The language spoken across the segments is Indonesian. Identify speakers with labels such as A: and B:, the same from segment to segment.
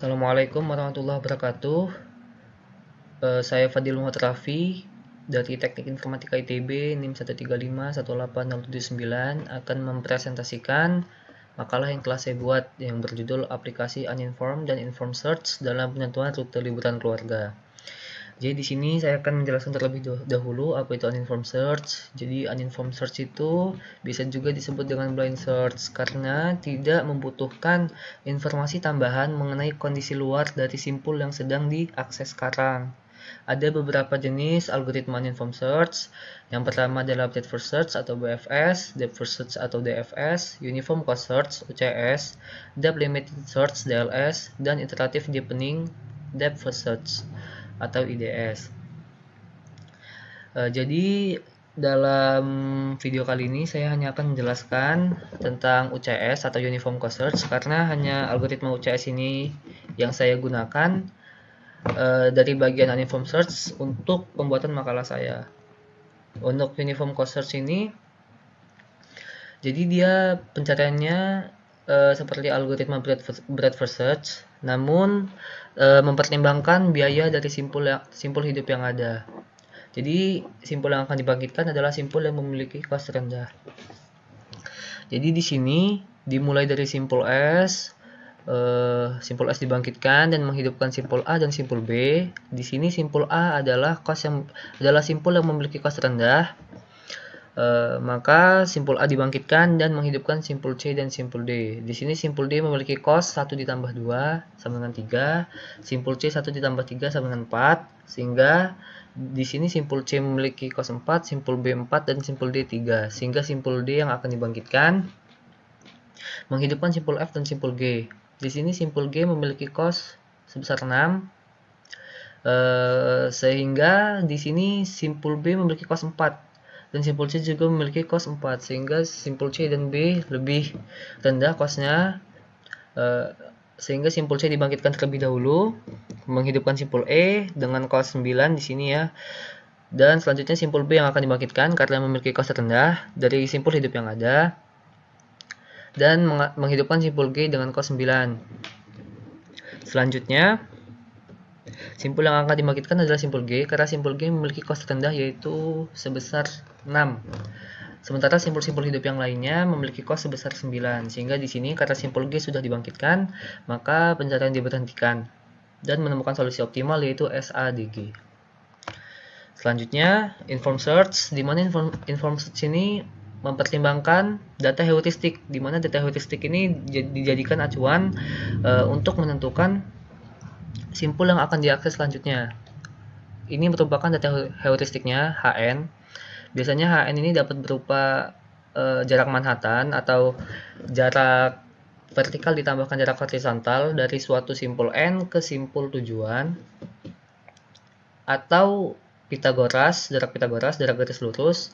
A: Assalamualaikum warahmatullahi wabarakatuh. Saya Fadil Muhammad Rafi dari Teknik Informatika ITB NIM 1351809 akan mempresentasikan makalah yang telah saya buat yang berjudul Aplikasi Uninformed dan Informed Search dalam penentuan rute liburan keluarga. Jadi di sini saya akan menjelaskan terlebih dahulu apa itu uninformed search. Jadi uninformed search itu bisa juga disebut dengan blind search karena tidak membutuhkan informasi tambahan mengenai kondisi luar dari simpul yang sedang diakses sekarang. Ada beberapa jenis algoritma uninformed search. Yang pertama adalah breadth first search atau BFS, depth first search atau DFS, uniform cost search UCS, depth limited search DLS, dan iterative deepening depth first search atau IDS. Jadi dalam video kali ini saya hanya akan menjelaskan tentang UCS atau Uniform Cost Search karena hanya algoritma UCS ini yang saya gunakan dari bagian Uninformed Search untuk pembuatan makalah saya. Untuk Uniform Cost Search ini, jadi dia pencariannya seperti algoritma breadth first search, namun mempertimbangkan biaya dari simpul hidup yang ada. Jadi simpul yang akan dibangkitkan adalah simpul yang memiliki cost rendah. Jadi di sini dimulai dari simpul S dibangkitkan dan menghidupkan simpul A dan simpul B. Di sini simpul A adalah simpul yang memiliki cost rendah. Maka simpul A dibangkitkan dan menghidupkan simpul C dan simpul D. Di sini simpul D memiliki cost 1 ditambah 2 sama dengan 3, simpul C 1 ditambah 3 sama dengan 4, sehingga di sini simpul C memiliki cost 4, simpul B 4, dan simpul D 3, sehingga simpul D yang akan dibangkitkan menghidupkan simpul F dan simpul G. Di sini simpul G memiliki cost sebesar 6, sehingga di sini simpul B memiliki cost 4. Dan simpul C juga memiliki cost 4, sehingga simpul C dan B lebih rendah costnya, sehingga simpul C dibangkitkan terlebih dahulu, menghidupkan simpul E dengan cost 9 di sini ya. Dan selanjutnya simpul B yang akan dibangkitkan karena memiliki cost rendah dari simpul hidup yang ada, dan menghidupkan simpul G dengan cost 9. Selanjutnya simpul yang akan dibangkitkan adalah simpul G karena simpul G memiliki cost rendah yaitu sebesar 6. Sementara simpul-simpul hidup yang lainnya memiliki cost sebesar 9. Sehingga di sini karena simpul G sudah dibangkitkan, maka pencarian diberhentikan dan menemukan solusi optimal yaitu SADG. Selanjutnya, informed search, di mana informed search ini mempertimbangkan data heuristik, di mana data heuristik ini dijadikan acuan untuk menentukan simpul yang akan diakses selanjutnya. Ini merupakan data heuristiknya HN. Biasanya HN ini dapat berupa jarak Manhattan atau jarak vertikal ditambahkan jarak horizontal dari suatu simpul N ke simpul tujuan, atau jarak Pitagoras, jarak garis lurus,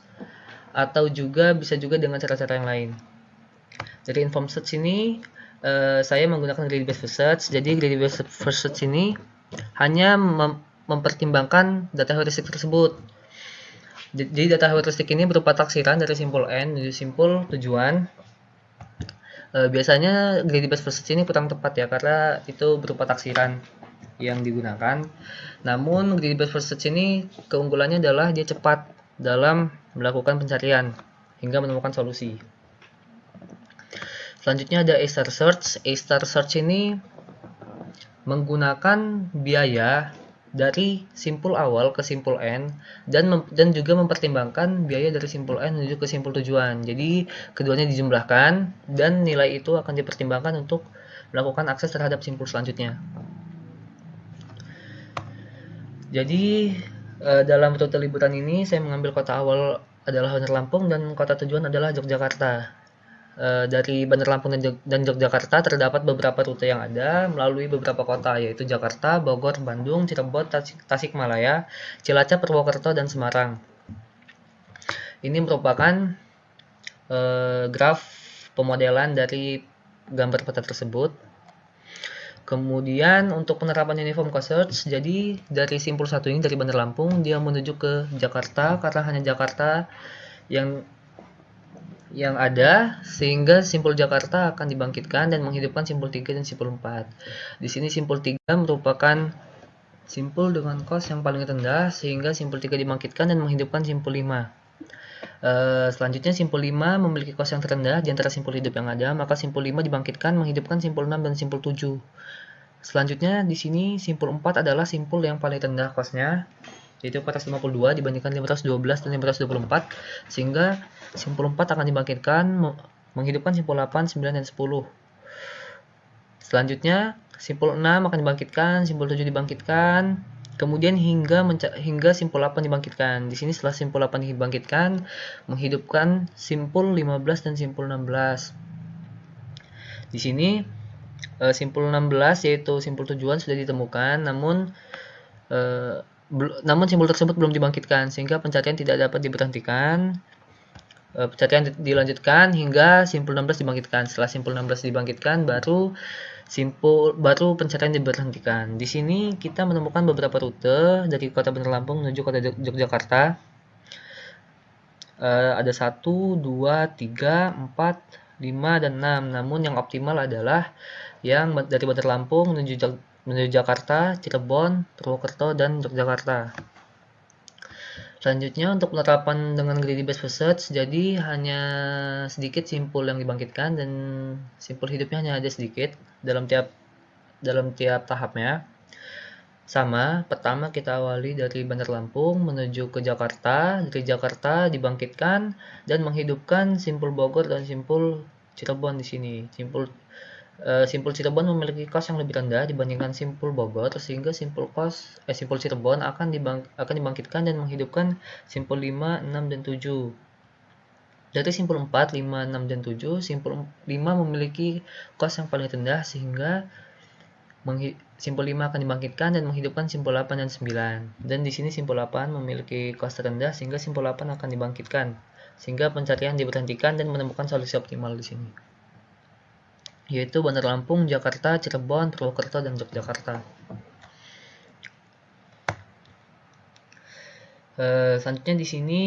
A: atau bisa juga dengan cara-cara yang lain. Dari informed search ini saya menggunakan greedy based search. Jadi greedy based search ini hanya mempertimbangkan data heuristik tersebut. Jadi data heuristik ini berupa taksiran dari simpul N menuju simpul tujuan. Biasanya greedy based search ini kurang tepat ya karena itu berupa taksiran yang digunakan. Namun greedy based search ini keunggulannya adalah dia cepat dalam melakukan pencarian hingga menemukan solusi. Selanjutnya ada A-star search. A-star search ini menggunakan biaya dari simpul awal ke simpul N dan juga mempertimbangkan biaya dari simpul N menuju ke simpul tujuan. Jadi keduanya dijumlahkan dan nilai itu akan dipertimbangkan untuk melakukan akses terhadap simpul selanjutnya. Jadi dalam rute liburan ini saya mengambil kota awal adalah Bandar Lampung dan kota tujuan adalah Yogyakarta. Dari Bandar Lampung dan Yogyakarta terdapat beberapa rute yang ada melalui beberapa kota yaitu Jakarta, Bogor, Bandung, Cirebon, Tasikmalaya, Cilacap, Purwokerto, dan Semarang. Ini merupakan graf pemodelan dari gambar peta tersebut. Kemudian untuk penerapan uniform cost search, jadi dari simpul 1 ini dari Bandar Lampung dia menuju ke Jakarta karena hanya Jakarta yang yang ada, sehingga simpul Jakarta akan dibangkitkan dan menghidupkan simpul 3 dan simpul 4. Di sini simpul 3 merupakan simpul dengan kos yang paling rendah, sehingga simpul 3 dibangkitkan dan menghidupkan simpul 5. Selanjutnya simpul 5 memiliki kos yang terendah di antara simpul hidup yang ada, maka simpul 5 dibangkitkan menghidupkan simpul 6 dan simpul 7. Selanjutnya di sini simpul 4 adalah simpul yang paling rendah kosnya, yaitu 452 dibandingkan 512 dan 524, sehingga simpul 4 akan dibangkitkan menghidupkan simpul 8, 9, dan 10. Selanjutnya simpul 6 akan dibangkitkan, simpul 7 dibangkitkan, kemudian hingga simpul 8 dibangkitkan. Di sini setelah simpul 8 dibangkitkan, menghidupkan simpul 15 dan simpul 16. Di sini simpul 16 yaitu simpul tujuan sudah ditemukan, namun simpul tersebut belum dibangkitkan, sehingga pencarian tidak dapat diberhentikan. Pencarian dilanjutkan hingga simpul 16 dibangkitkan. Setelah simpul 16 dibangkitkan, baru pencarian diberhentikan. Di sini kita menemukan beberapa rute dari Kota Bandar Lampung menuju Kota Yogyakarta. Ada 1, 2, 3, 4, 5, dan 6. Namun yang optimal adalah yang dari Bandar Lampung menuju Jakarta, Cirebon, Purwokerto, dan Yogyakarta. Selanjutnya untuk penerapan dengan greedy base first search, jadi hanya sedikit simpul yang dibangkitkan dan simpul hidupnya hanya ada sedikit dalam tiap tahapnya. Sama, pertama kita awali dari Bandar Lampung menuju ke Jakarta, dari Jakarta dibangkitkan dan menghidupkan simpul Bogor dan simpul Cirebon di sini. Simpul Cirebon memiliki kos yang lebih rendah dibandingkan simpul Bogor, sehingga simpul Cirebon akan dibangkitkan dan menghidupkan simpul 5, 6, dan 7. Dari simpul 4, 5, 6, dan 7, simpul 5 memiliki kos yang paling rendah, sehingga simpul 5 akan dibangkitkan dan menghidupkan simpul 8 dan 9. Dan di sini simpul 8 memiliki kos terendah, sehingga simpul 8 akan dibangkitkan, sehingga pencarian diberhentikan dan menemukan solusi optimal di sini, yaitu Bandar Lampung, Jakarta, Cirebon, Purwokerto, dan Yogyakarta. Selanjutnya di sini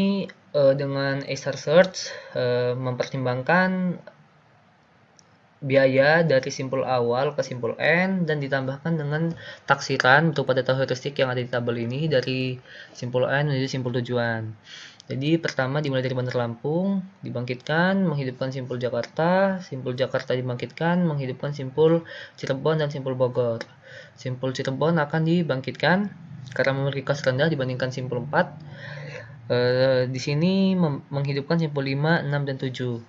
A: dengan A-star search mempertimbangkan biaya dari simpul awal ke simpul N dan ditambahkan dengan taksiran berupa data heuristik yang ada di tabel ini dari simpul N menuju simpul tujuan. Jadi pertama dimulai dari Bandar Lampung, dibangkitkan, menghidupkan simpul Jakarta dibangkitkan, menghidupkan simpul Cirebon dan simpul Bogor. Simpul Cirebon akan dibangkitkan karena memiliki kos rendah dibandingkan simpul 4. Di sini menghidupkan simpul 5, 6, dan 7.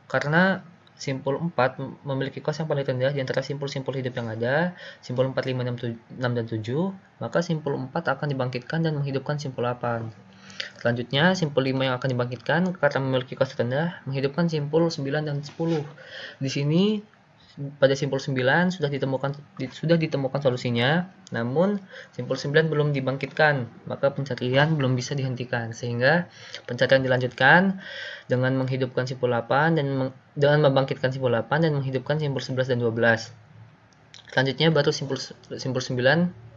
A: Karena simpul 4 memiliki kos yang paling rendah di antara simpul-simpul hidup yang ada, simpul 4, 5, 6, dan 7, maka simpul 4 akan dibangkitkan dan menghidupkan simpul 8. Selanjutnya, simpul 5 yang akan dibangkitkan karena memiliki kos rendah, menghidupkan simpul 9 dan 10. Di sini pada simpul 9 sudah ditemukan solusinya, namun simpul 9 belum dibangkitkan, maka pencarian belum bisa dihentikan, sehingga pencarian dilanjutkan dengan menghidupkan simpul 8 dan dengan membangkitkan simpul 8 dan menghidupkan simpul 11 dan 12. Selanjutnya baru simpul 9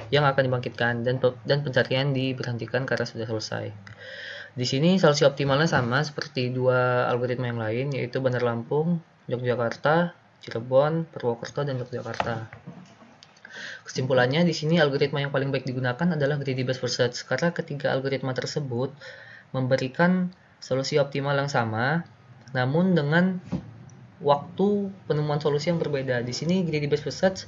A: yang akan dibangkitkan dan pencarian diberhentikan karena sudah selesai. Di sini solusi optimalnya sama seperti dua algoritma yang lain, yaitu Bandar Lampung, Yogyakarta, Cirebon, Purwokerto, dan Yogyakarta. Kesimpulannya di sini algoritma yang paling baik digunakan adalah greedy base first search karena ketiga algoritma tersebut memberikan solusi optimal yang sama, namun dengan waktu penemuan solusi yang berbeda. Di sini greedy base first search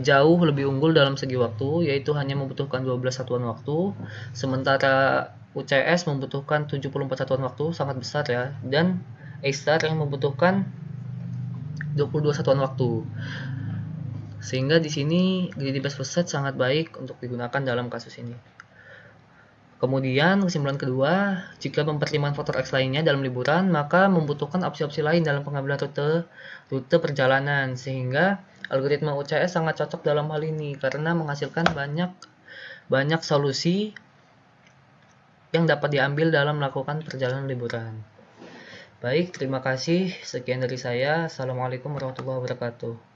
A: jauh lebih unggul dalam segi waktu, yaitu hanya membutuhkan 12 satuan waktu, sementara UCS membutuhkan 74 satuan waktu, sangat besar ya, dan A-star yang membutuhkan 22 satuan waktu. Sehingga di sini greedy base first search sangat baik untuk digunakan dalam kasus ini. Kemudian kesimpulan kedua, jika mempertimbangkan faktor X lainnya dalam liburan, maka membutuhkan opsi-opsi lain dalam pengambilan rute perjalanan, sehingga algoritma UCS sangat cocok dalam hal ini karena menghasilkan banyak solusi yang dapat diambil dalam melakukan perjalanan liburan. Baik, terima kasih. Sekian dari saya. Assalamualaikum warahmatullahi wabarakatuh.